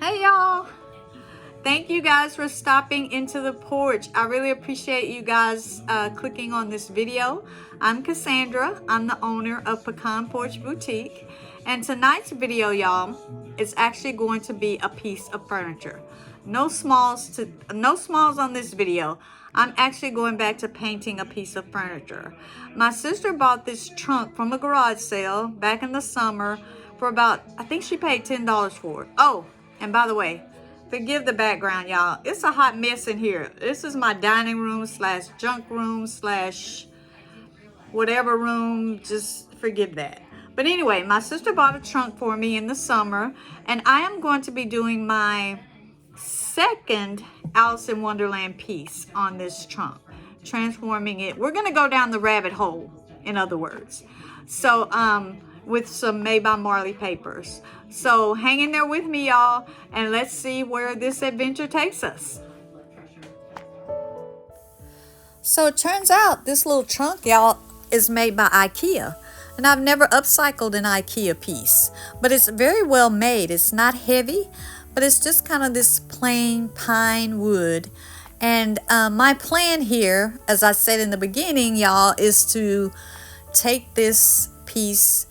Hey y'all, thank you guys for stopping into the porch. I really appreciate you guys clicking on this video. I'm Cassandra. I'm the owner of Pecan Porch Boutique, and tonight's video, y'all, is actually going to be a piece of furniture. No smalls on this video. I'm actually going back to painting a piece of furniture. My sister bought this trunk from a garage sale back in the summer for about, I think she paid $10 for it. Oh, and by the way, forgive the background, y'all. It's a hot mess in here. This is my dining room slash junk room slash whatever room. Just forgive that. But anyway, my sister bought a trunk for me in the summer, and I am going to be doing my second Alice in Wonderland piece on this trunk, transforming it. We're going to go down the rabbit hole, in other words. So, with some made by Marley papers. So hang in there with me, y'all, and let's see where this adventure takes us. So it turns out this little trunk, y'all, is made by IKEA. And I've never upcycled an IKEA piece, but it's very well made. It's not heavy, but it's just kind of this plain pine wood. And my plan here, as I said in the beginning, y'all, is to take this piece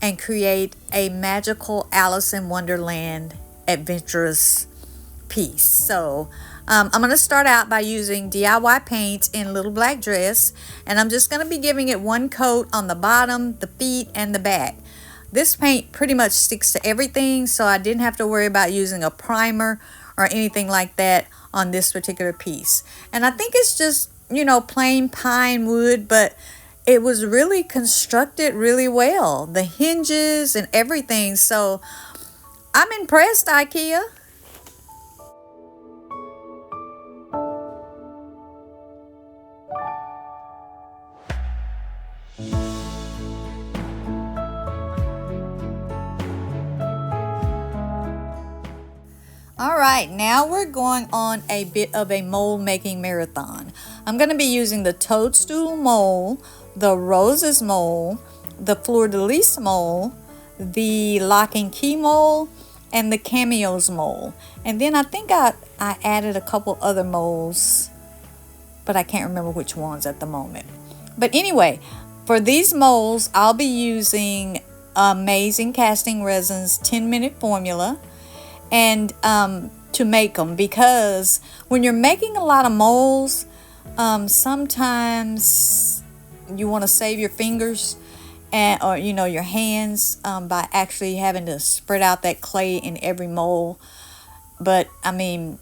and create a magical Alice in Wonderland adventurous piece. So I'm going to start out by using DIY paint in Little Black Dress, and I'm just going to be giving it one coat on the bottom, the feet, and the back. This paint pretty much sticks to everything, so I didn't have to worry about using a primer or anything like that on this particular piece. And I think it's just, you know, plain pine wood, but it was really constructed really well. The hinges and everything. So I'm impressed, IKEA. All right, now we're going on a bit of a mold making marathon. I'm going to be using the toadstool mold, the roses mold, the fleur-de-lis mold, the lock and key mold, and the cameos mold. And then I think I added a couple other molds, but I can't remember which ones at the moment. But anyway, for these molds, I'll be using Amazing Casting Resin's 10-minute formula and to make them, because when you're making a lot of molds, sometimes you want to save your fingers or your hands by actually having to spread out that clay in every mold. But I mean,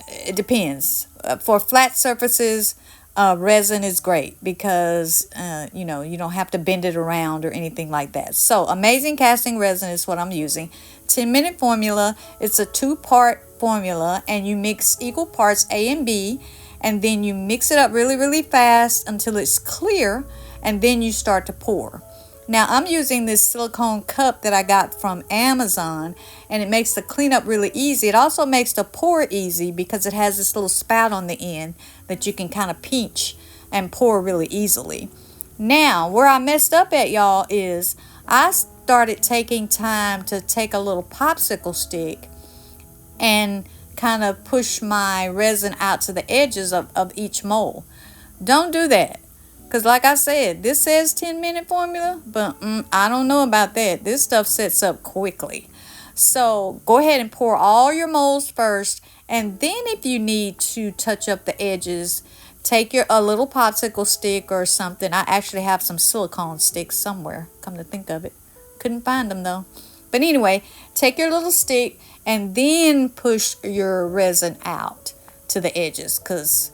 it depends. For flat surfaces, resin is great because you don't have to bend it around or anything like that. So Amazing Casting Resin is what I'm using. 10-minute formula. It's a 2-part formula, and you mix equal parts A and B, and then you mix it up really, really fast until it's clear, and then you start to pour. Now I'm using this silicone cup that I got from Amazon, and it makes the cleanup really easy. It also makes the pour easy because it has this little spout on the end that you can kind of pinch and pour really easily. Now, where I messed up at, y'all, is I started taking time to take a little popsicle stick and kind of push my resin out to the edges of each mold. Don't do that, because like I said, this says 10-minute formula, but I don't know about that. This stuff sets up quickly. So go ahead and pour all your molds first, and then if you need to touch up the edges, take a little popsicle stick or something. I actually have some silicone sticks somewhere, come to think of it. Couldn't find them though. But anyway, take your little stick and then push your resin out to the edges, because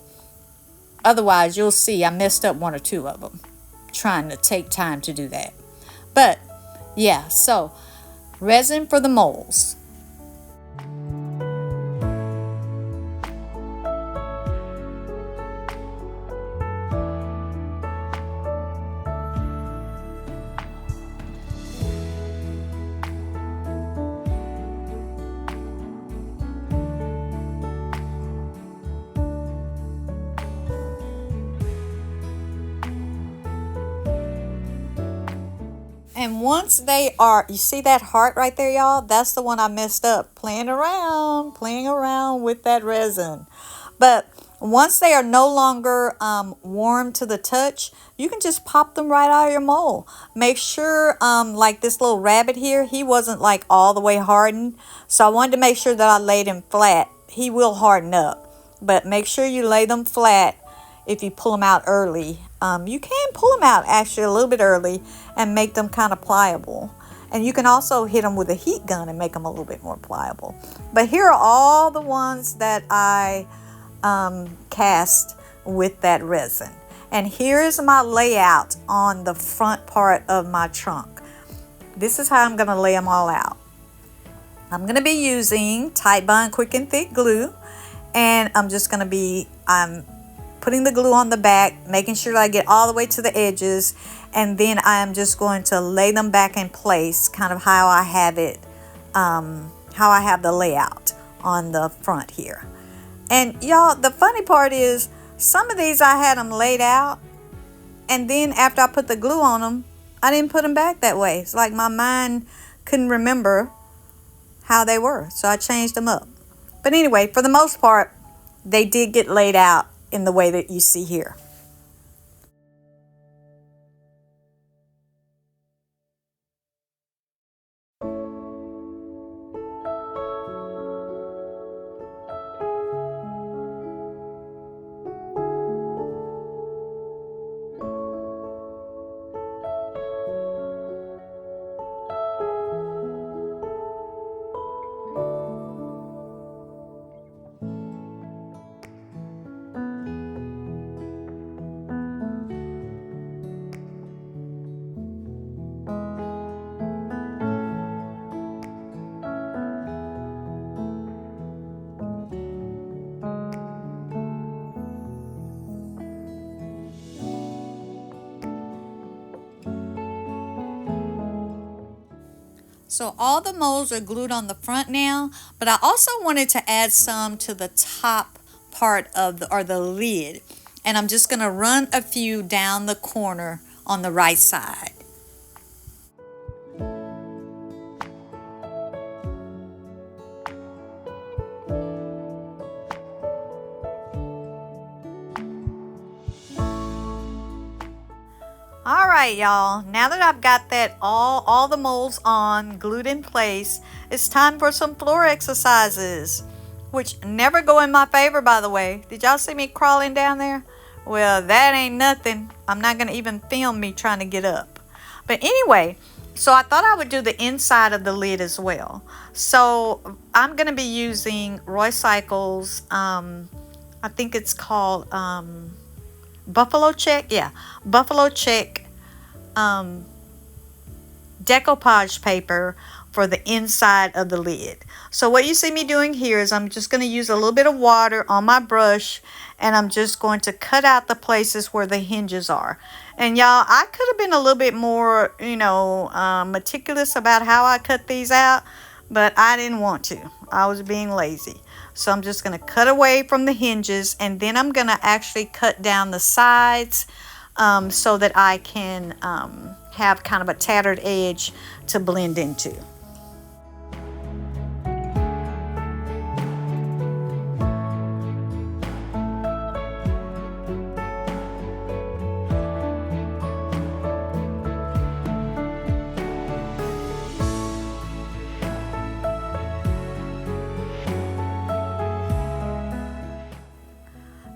otherwise you'll see I messed up one or two of them trying to take time to do that. But yeah, so resin for the molds. And once they are, you see that heart right there, y'all? That's the one I messed up playing around with that resin. But once they are no longer warm to the touch, you can just pop them right out of your mold. Make sure, like this little rabbit here, he wasn't like all the way hardened. So I wanted to make sure that I laid him flat. He will harden up, but make sure you lay them flat if you pull them out early. You can pull them out actually a little bit early and make them kind of pliable. And you can also hit them with a heat gun and make them a little bit more pliable. But here are all the ones that I cast with that resin. And here is my layout on the front part of my trunk. This is how I'm going to lay them all out. I'm going to be using Tight Bond Quick and Thick glue, and I'm just going to be putting the glue on the back, making sure that I get all the way to the edges, and then I'm just going to lay them back in place, kind of how I have it, how I have the layout on the front here. And y'all, the funny part is some of these I had them laid out, and then after I put the glue on them, I didn't put them back that way. It's like my mind couldn't remember how they were, so I changed them up. But anyway, for the most part, they did get laid out in the way that you see here. So all the molds are glued on the front now, but I also wanted to add some to the top part of the lid. And I'm just going to run a few down the corner on the right side. All right, y'all, now that I've got that all the molds on, glued in place, it's time for some floor exercises, which never go in my favor, by the way. Did y'all see me crawling down there? Well, that ain't nothing. I'm not going to even film me trying to get up. But anyway, so I thought I would do the inside of the lid as well. So I'm going to be using Roy Cycles, I think it's called Buffalo Check, yeah, Buffalo Check decoupage paper for the inside of the lid. So what you see me doing here is I'm just going to use a little bit of water on my brush, and I'm just going to cut out the places where the hinges are. And y'all, I could have been a little bit more, meticulous about how I cut these out, but I didn't want to. I was being lazy. So I'm just going to cut away from the hinges, and then I'm going to actually cut down the sides so that I can have kind of a tattered edge to blend into.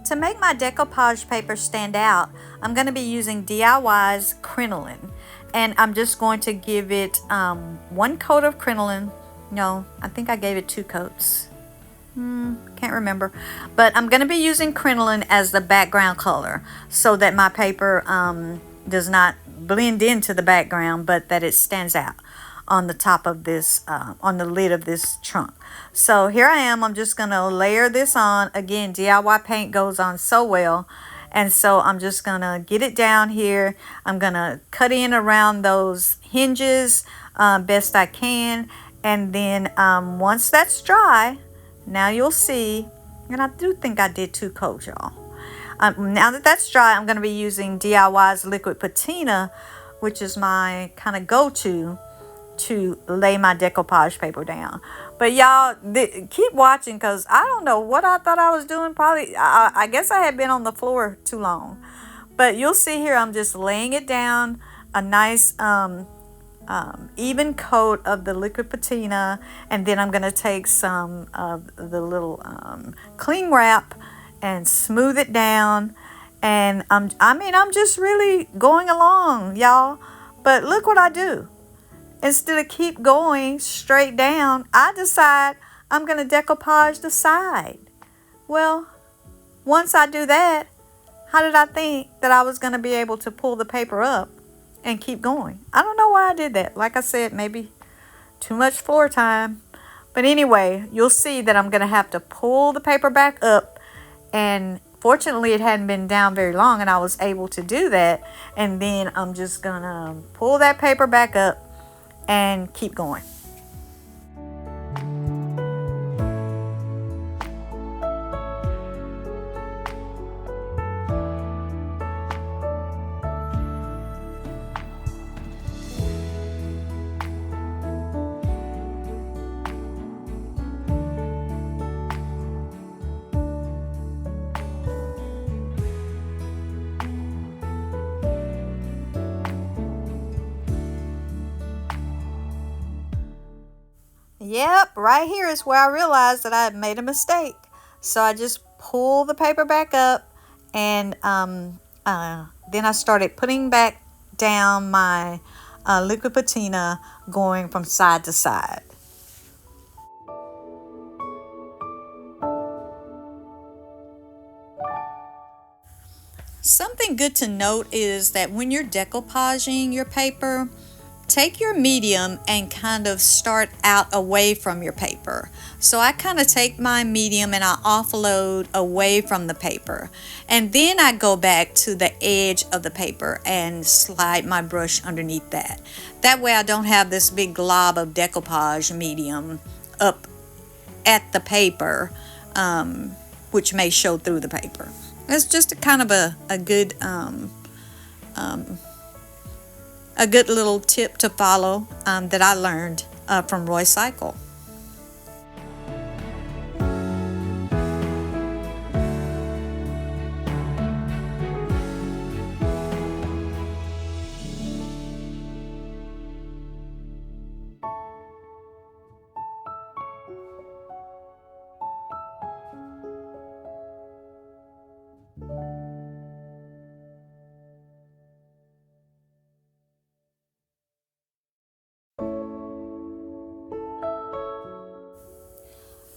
To make my decoupage paper stand out, I'm going to be using DIY's crinoline, and I'm just going to give it one coat of crinoline. No, I think I gave it 2 coats. Can't remember, but I'm going to be using crinoline as the background color so that my paper does not blend into the background, but that it stands out on the top of this, on the lid of this trunk. So here I am. I'm just going to layer this on. Again, DIY paint goes on so well. And so I'm just going to get it down here. I'm going to cut in around those hinges best I can. And then once that's dry, now you'll see, and I do think I did 2 coats, y'all. Now that that's dry, I'm going to be using DIY's liquid patina which is my kind of go-to to lay my decoupage paper down. But y'all keep watching, because I don't know what I thought I was doing. Probably, I guess I had been on the floor too long. But you'll see here, I'm just laying it down, a nice even coat of the liquid patina, and then I'm going to take some of the little cling wrap and smooth it down. And I'm just really going along, y'all. But look what I do. Instead of keep going straight down, I decide I'm going to decoupage the side. Well, once I do that, how did I think that I was going to be able to pull the paper up and keep going? I don't know why I did that. Like I said, maybe too much floor time. But anyway, you'll see that I'm going to have to pull the paper back up. And fortunately, it hadn't been down very long, and I was able to do that. And then I'm just going to pull that paper back up and keep going. Yep, right here is where I realized that I had made a mistake. So I just pulled the paper back up, and then I started putting back down my liquid patina, going from side to side. Something good to note is that when you're decoupaging your paper, take your medium and kind of start out away from your paper. So I kind of take my medium and I offload away from the paper. And then I go back to the edge of the paper and slide my brush underneath that. That way I don't have this big glob of decoupage medium up at the paper, which may show through the paper. It's just a kind of a good little tip to follow that I learned from Roy Cycle.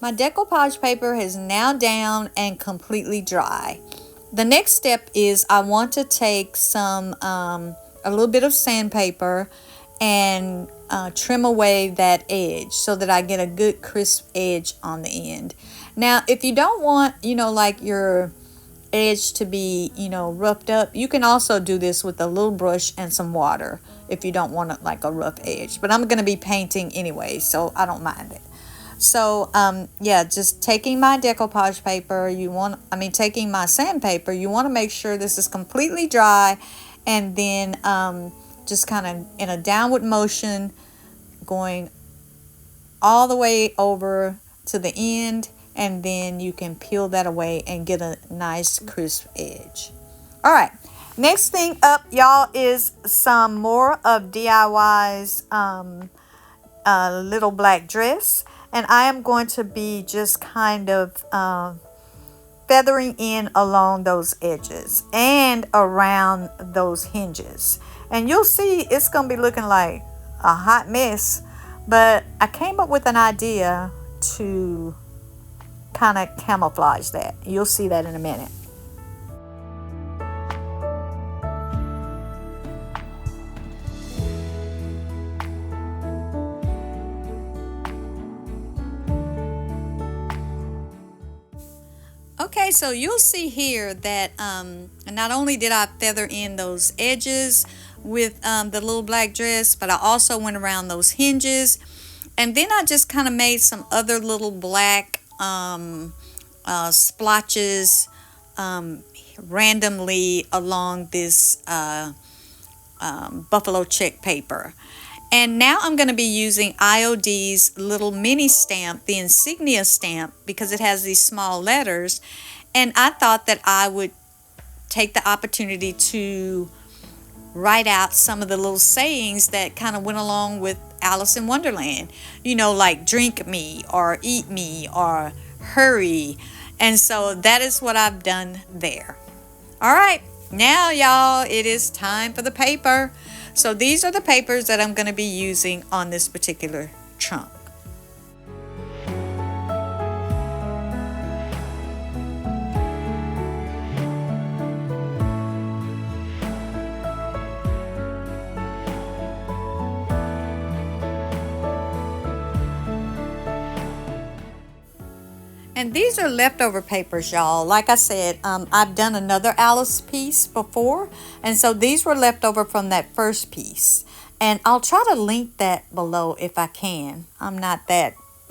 My decoupage paper is now down and completely dry. The next step is I want to take some a little bit of sandpaper and trim away that edge so that I get a good crisp edge on the end. Now, if you don't want, like your edge to be, roughed up, you can also do this with a little brush and some water if you don't want it like a rough edge. But I'm going to be painting anyway, so I don't mind it. So, just taking my decoupage paper, taking my sandpaper, you want to make sure this is completely dry, and then just kind of in a downward motion, going all the way over to the end, and then you can peel that away and get a nice crisp edge. All right, next thing up, y'all, is some more of DIY's little black dress. And I am going to be just kind of feathering in along those edges and around those hinges. And you'll see it's going to be looking like a hot mess. But I came up with an idea to kind of camouflage that. You'll see that in a minute. Okay, so you'll see here that not only did I feather in those edges with the little black dress, but I also went around those hinges. And then I just kind of made some other little black splotches randomly along this buffalo check paper. And now I'm going to be using IOD's little mini stamp, the insignia stamp, because it has these small letters. And I thought that I would take the opportunity to write out some of the little sayings that kind of went along with Alice in Wonderland. You know, like drink me or eat me or hurry. And so that is what I've done there. All right, now y'all, it is time for the paper. So these are the papers that I'm going to be using on this particular trunk. And these are leftover papers, y'all. Like I said, I've done another Alice piece before. And so these were left over from that first piece. And I'll try to link that below if I can. I'm not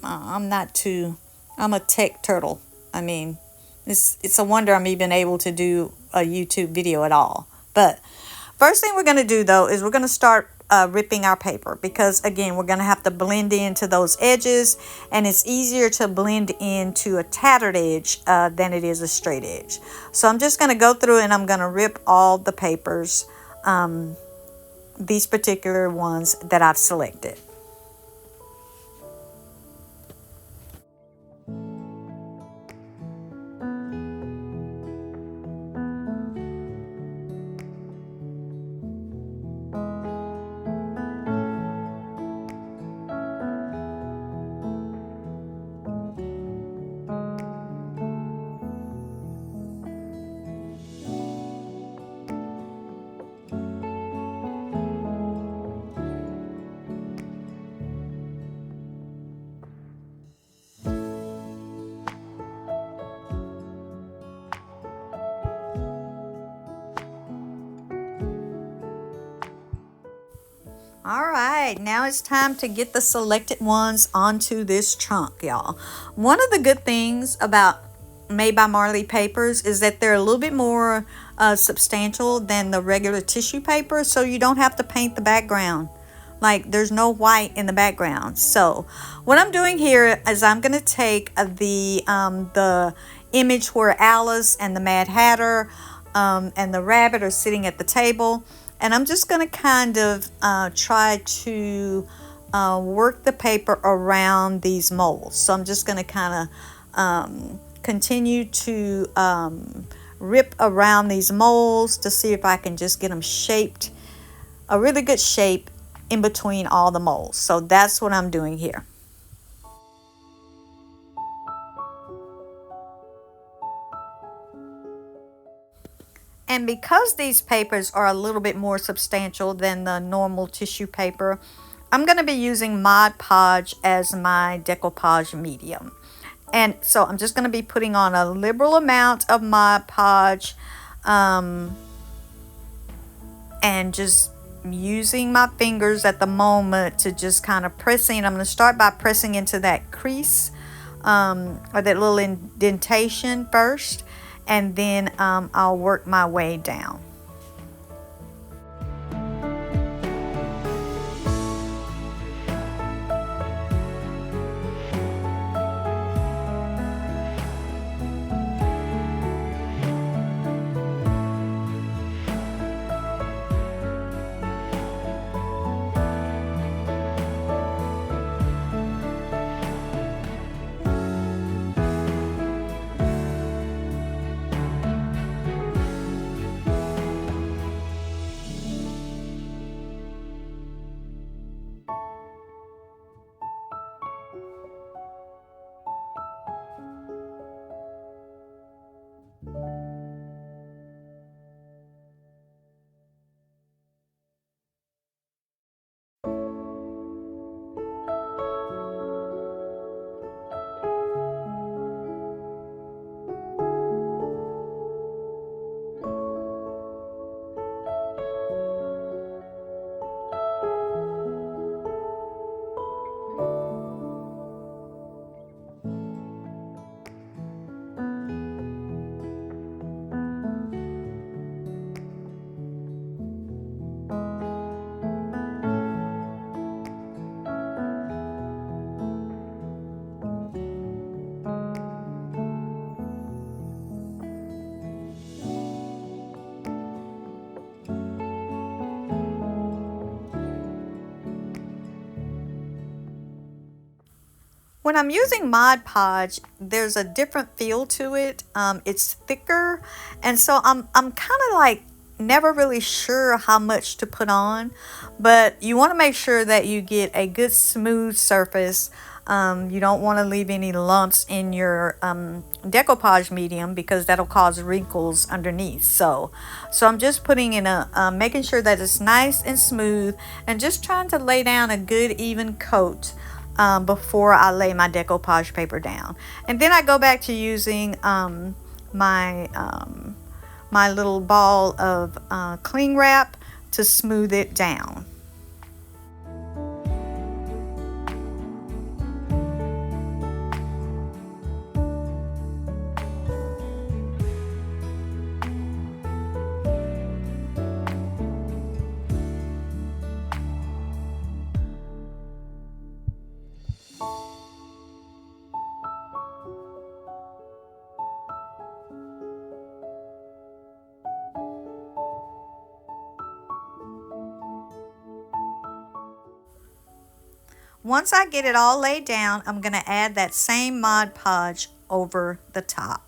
I'm a tech turtle. I mean, it's a wonder I'm even able to do a YouTube video at all. But first thing we're going to do, though, is we're going to start ripping our paper, because again, we're going to have to blend into those edges, and it's easier to blend into a tattered edge than it is a straight edge. So I'm just going to go through and I'm going to rip all the papers, these particular ones that I've selected. All right, now it's time to get the selected ones onto this trunk, y'all. One of the good things about Made by Marley papers is that they're a little bit more substantial than the regular tissue paper, so you don't have to paint the background. Like, there's no white in the background. So what I'm doing here is I'm going to take the image where Alice and the Mad Hatter and the rabbit are sitting at the table. And I'm just going to kind of try to work the paper around these molds. So I'm just going to kind of continue to rip around these molds to see if I can just get them shaped, a really good shape in between all the molds. So that's what I'm doing here. And because these papers are a little bit more substantial than the normal tissue paper, I'm going to be using Mod Podge as my decoupage medium. And so I'm just going to be putting on a liberal amount of Mod Podge and just using my fingers at the moment to just kind of pressing. I'm going to start by pressing into that crease or that little indentation first. And then I'll work my way down. When I'm using Mod Podge, there's a different feel to it. It's thicker, and so I'm kind of like never really sure how much to put on, but you want to make sure that you get a good smooth surface. You don't want to leave any lumps in your decoupage medium because that'll cause wrinkles underneath. So I'm just putting in making sure that it's nice and smooth, and just trying to lay down a good even coat before I lay my decoupage paper down. And then I go back to using my my little ball of cling wrap to smooth it down. Once I get it all laid down, I'm going to add that same Mod Podge over the top.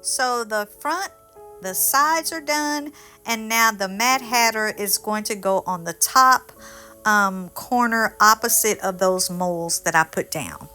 So the front, the sides are done, and now the Mad Hatter is going to go on the top corner opposite of those moles that I put down.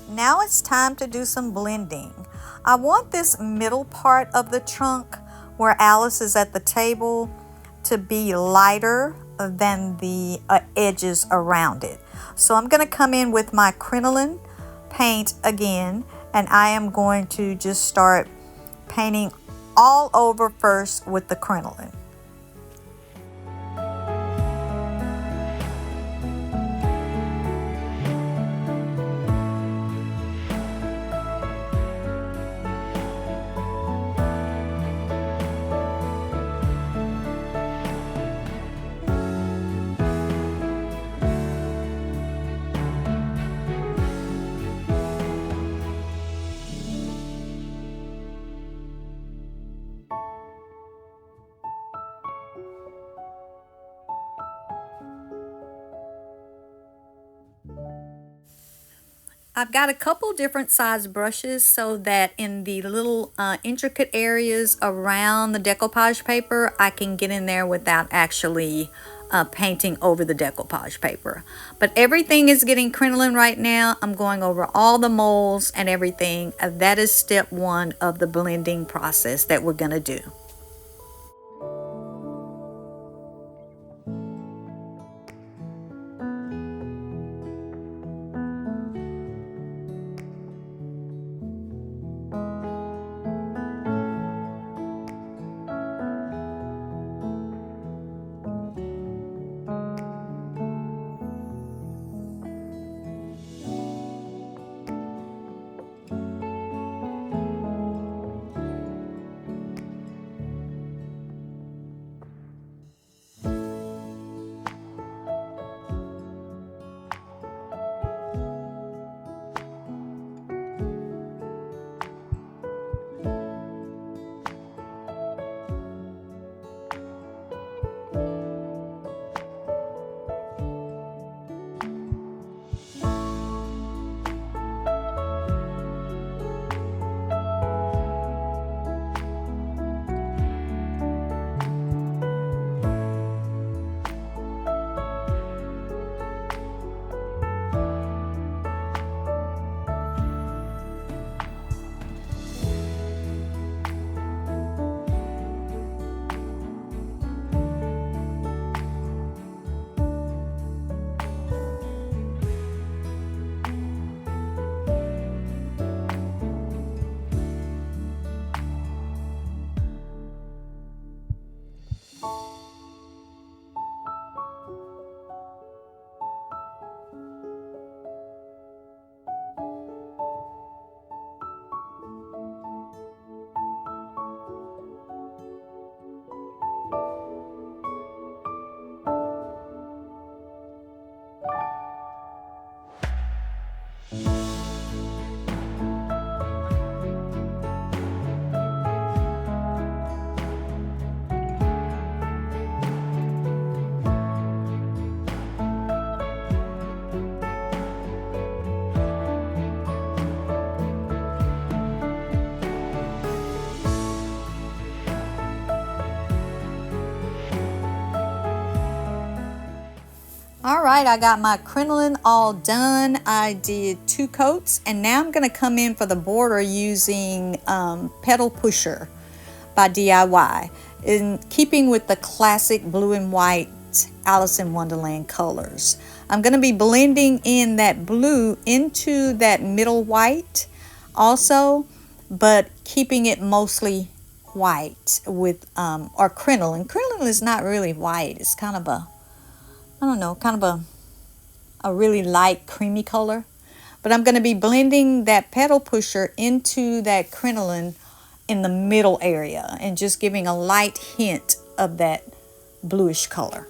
Now it's time to do some blending. I want this middle part of the trunk where Alice is at the table to be lighter than the edges around it. So I'm going to come in with my crinoline paint again, and I am going to just start painting all over first with the crinoline. I've got a couple different size brushes so that in the little intricate areas around the decoupage paper, I can get in there without actually painting over the decoupage paper. But everything is getting crinoline right now. I'm going over all the molds and everything. That is step one of the blending process that we're going to do. All right, I got my crinoline all done. I did 2 coats, and now I'm going to come in for the border using Petal Pusher by DIY. In keeping with the classic blue and white Alice in Wonderland colors, I'm going to be blending in that blue into that middle white also, but keeping it mostly white with or crinoline. Crinoline is not really white. It's kind of a, I don't know, kind of a really light creamy color. But I'm going to be blending that Petal Pusher into that crinoline in the middle area and just giving a light hint of that bluish color.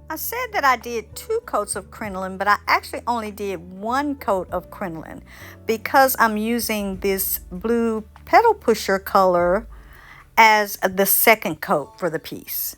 I said that I did 2 coats of crinoline, but I actually only did 1 coat of crinoline because I'm using this blue petal pusher color as the second coat for the piece.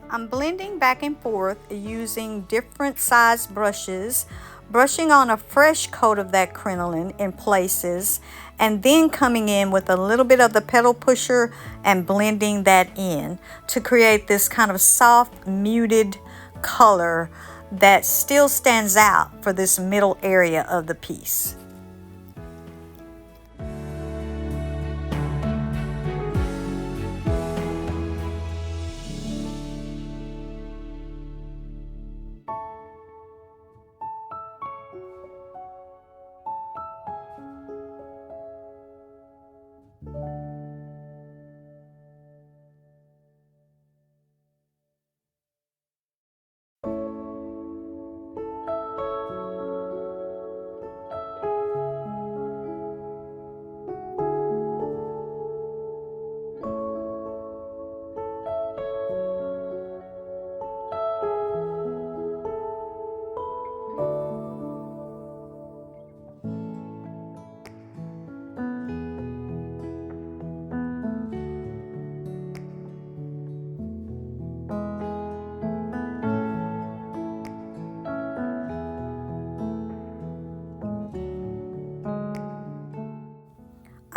I'm blending back and forth using different size brushes, brushing on a fresh coat of that crinoline in places, and then coming in with a little bit of the petal pusher and blending that in to create this kind of soft, muted color that still stands out for this middle area of the piece.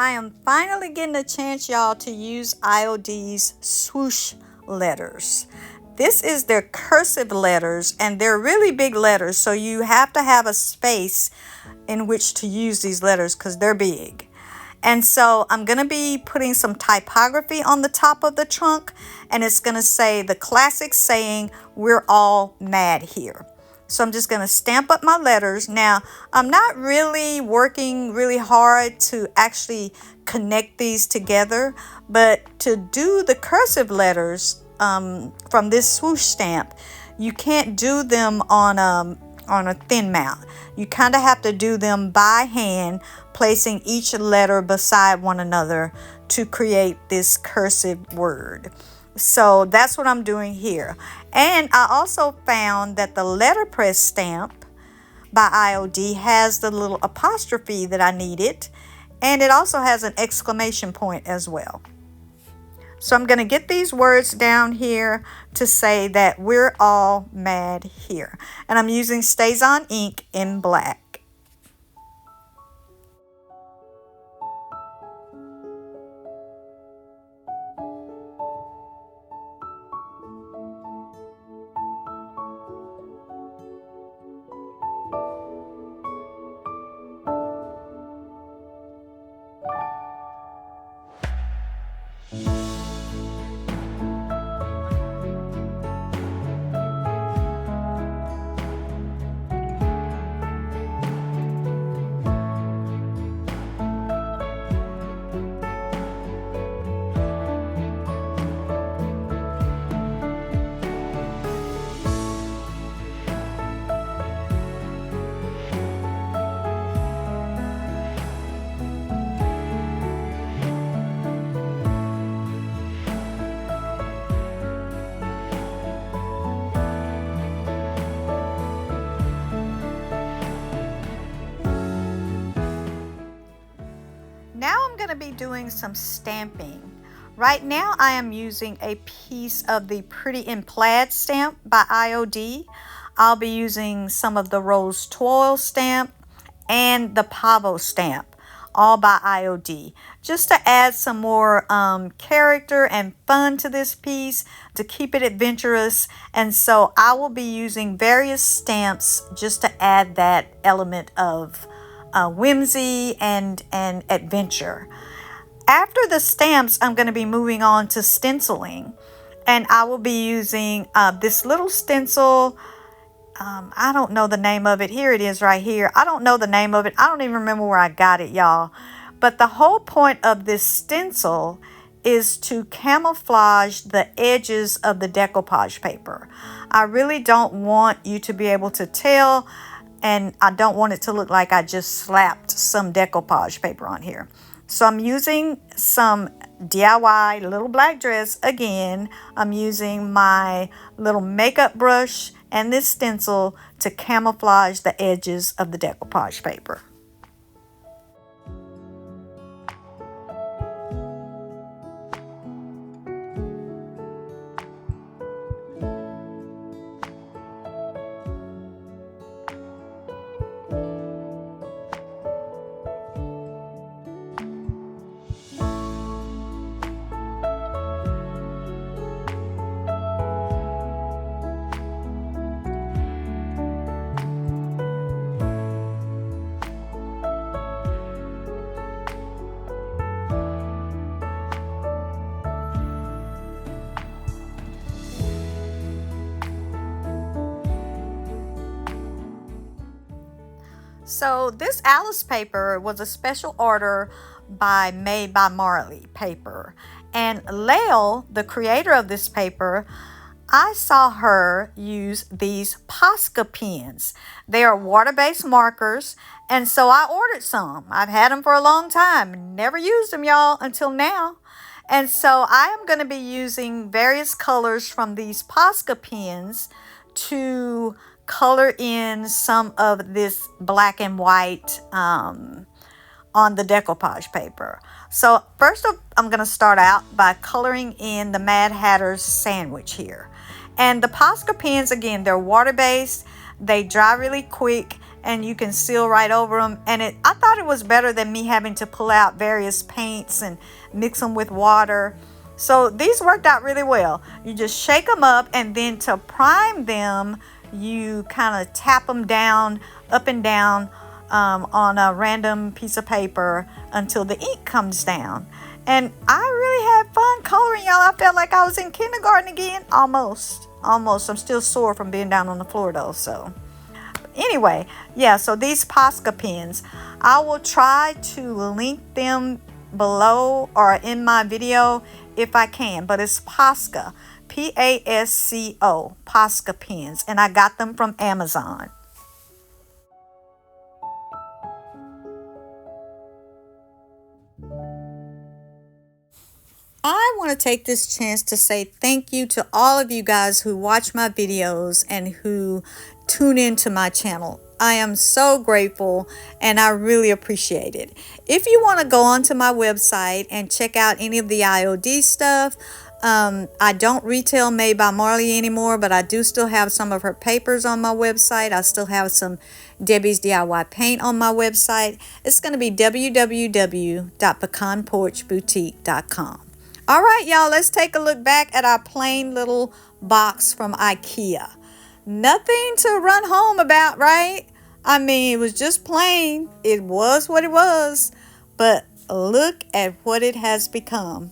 I am finally getting a chance, y'all, to use IOD's swoosh letters. This is their cursive letters, and they're really big letters, so you have to have a space in which to use these letters because they're big. And so I'm going to be putting some typography on the top of the trunk, and it's going to say the classic saying, "We're all mad here." So I'm just going to stamp up my letters. Now, I'm not really working really hard to actually connect these together, but to do the cursive letters from this swoosh stamp, you can't do them on a thin mount. You kind of have to do them by hand, placing each letter beside one another to create this cursive word. So that's what I'm doing here. And I also found that the letterpress stamp by IOD has the little apostrophe that I needed, and it also has an exclamation point as well. So I'm going to get these words down here to say that we're all mad here. And I'm using StazOn ink in black. Now I'm going to be doing some stamping. Right now I am using a piece of the Pretty in Plaid stamp by IOD. I'll be using some of the Rose Toil stamp and the Pavo stamp, all by IOD, just to add some more character and fun to this piece, to keep it adventurous. And so I will be using various stamps just to add that element of whimsy and adventure. After the stamps, I'm going to be moving on to stenciling, and I will be using this little stencil. I don't know the name of it. Here it is right here. I don't know the name of it. I don't even remember where I got it, y'all. But the whole point of this stencil is to camouflage the edges of the decoupage paper. I really don't want you to be able to tell, and I don't want it to look like I just slapped some decoupage paper on here. So I'm using some DIY little black dress again. I'm using my little makeup brush and this stencil to camouflage the edges of the decoupage paper. So this Alice paper was a special order by Made by Marley paper. And Lael, the creator of this paper, I saw her use these Posca pens. They are water-based markers, and so I ordered some. I've had them for a long time. Never used them, y'all, until now. And so I am going to be using various colors from these Posca pens to color in some of this black and white on the decoupage paper. So first I'm going to start out by coloring in the Mad Hatter's sandwich here. And the Posca pens, again, they're water-based. They dry really quick, and you can seal right over them. And I thought it was better than me having to pull out various paints and mix them with water. So these worked out really well. You just shake them up, and then to prime them, you kind of tap them down, up and down on a random piece of paper until the ink comes down. And I really had fun coloring, y'all. I felt like I was in kindergarten again. Almost. I'm still sore from being down on the floor though. So anyway, yeah, so these Posca pens, I will try to link them below or in my video if I can. But it's Posca. P-A-S-C-O, Posca pens, and I got them from Amazon. I want to take this chance to say thank you to all of you guys who watch my videos and who tune into my channel. I am so grateful and I really appreciate it. If you want to go onto my website and check out any of the IOD stuff, I don't retail Made by Marley anymore, but I do still have some of her papers on my website. I still have some Debbie's DIY paint on my website. It's going to be www.pecanporchboutique.com. All right, y'all, let's take a look back at our plain little box from IKEA. Nothing to run home about, right? I mean, it was just plain. It was what it was. But look at what it has become.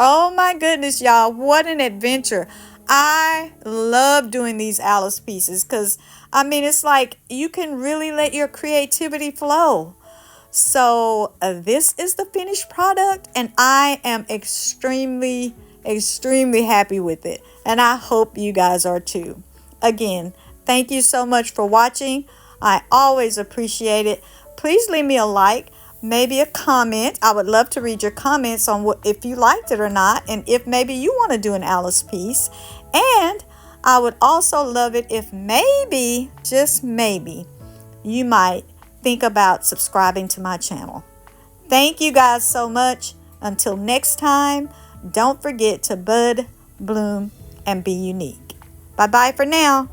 Oh my goodness, y'all, what an adventure. I love doing these Alice pieces because, I mean, it's like you can really let your creativity flow. So this is the finished product, and I am extremely happy with it. And I hope you guys are too. Again, thank you so much for watching. I always appreciate it. Please leave me a like. Maybe a comment. I would love to read your comments on if you liked it or not, and if maybe you want to do an Alice piece. And I would also love it if maybe, just maybe, you might think about subscribing to my channel. Thank you guys so much. Until next time, don't forget to bud, bloom, and be unique. Bye-bye for now.